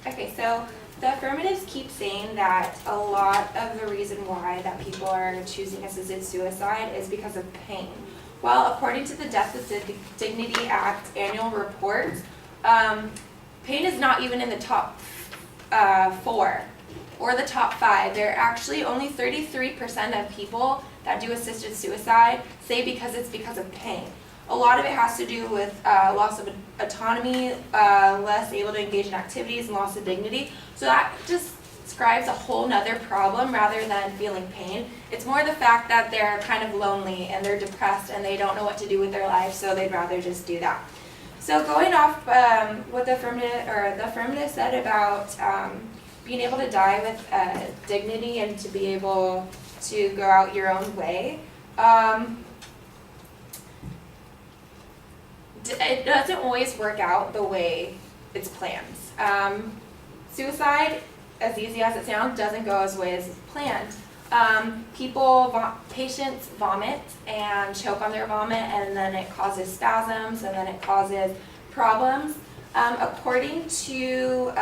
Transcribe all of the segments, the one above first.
Okay, so the affirmatives keep saying that a lot of the reason why that people are choosing assisted suicide is because of pain. Well, according to the Death with Dignity Act annual report, pain is not even in the top 4 or the top 5. There are actually only 33% of people that do assisted suicide say it's because of pain. A lot of it has to do with loss of autonomy, less able to engage in activities, and loss of dignity. So that just describes a whole nother problem rather than feeling pain. It's more the fact that they're kind of lonely and they're depressed and they don't know what to do with their life, so they'd rather just do that. So going off what the affirmative said about being able to die with dignity and to be able to go out your own way, it doesn't always work out the way it's planned. Suicide, as easy as it sounds, doesn't go as way as it's planned. Patients vomit and choke on their vomit, and then it causes spasms, and then it causes problems. According to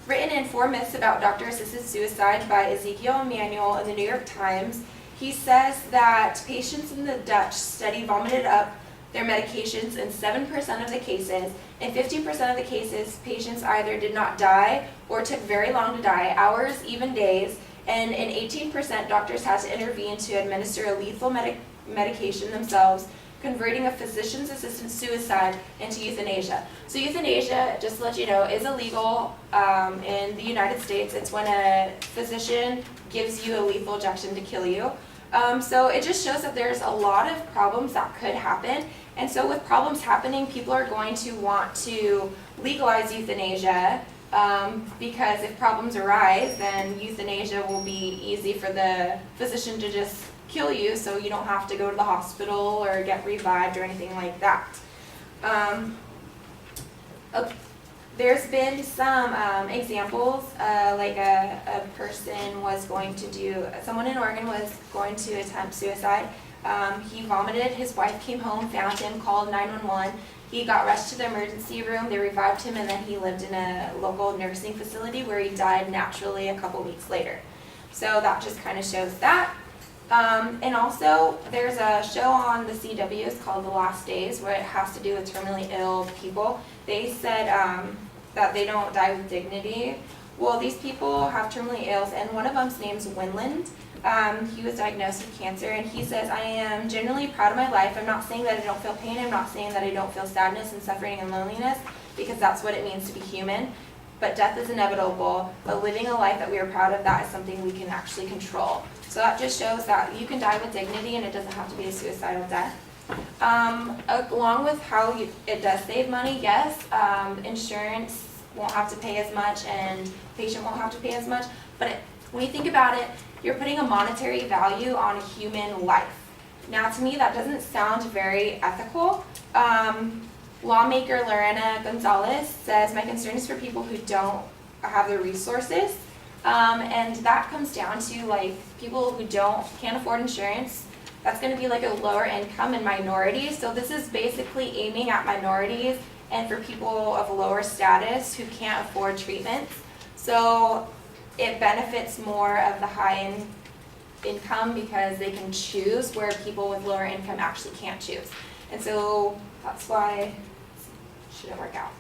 Written in 4 Myths About Doctor-Assisted Suicide by Ezekiel Emanuel in the New York Times, he says that patients in the Dutch study vomited up their medications in 7% of the cases. In 50% of the cases, patients either did not die or took very long to die, hours, even days. And in 18%, doctors had to intervene to administer a lethal medication themselves, converting a physician's assisted suicide into euthanasia. So euthanasia, just to let you know, is illegal in the United States. It's when a physician gives you a lethal injection to kill you. So it just shows that there's a lot of problems that could happen. And so with problems happening, people are going to want to legalize euthanasia because if problems arise, then euthanasia will be easy for the physician to just kill you, so you don't have to go to the hospital or get revived or anything like that. There's been some examples, like someone in Oregon was going to attempt suicide. He vomited, his wife came home, found him, called 911. He got rushed to the emergency room, they revived him, and then he lived in a local nursing facility where he died naturally a couple weeks later. So that just kind of shows that. And also, there's a show on the CW, it's called The Last Days, where it has to do with terminally ill people. They said that they don't die with dignity. Well, these people have terminally ills, and one of them's name's Winland. He was diagnosed with cancer, and he says, I am genuinely proud of my life. I'm not saying that I don't feel pain. I'm not saying that I don't feel sadness and suffering and loneliness, because that's what it means to be human. But death is inevitable, but living a life that we are proud of, that is something we can actually control. So that just shows that you can die with dignity, and it doesn't have to be a suicidal death. Along with how it does save money, yes, insurance won't have to pay as much, and patient won't have to pay as much, but when you think about it, you're putting a monetary value on a human life. Now, to me, that doesn't sound very ethical. Lawmaker Lorena Gonzalez says, my concern is for people who don't have the resources, and that comes down to like people who can't afford insurance. That's going to be like a lower income and minorities. So this is basically aiming at minorities and for people of lower status who can't afford treatments. So it benefits more of the high income because they can choose, where people with lower income actually can't choose. And so that's why it shouldn't work out.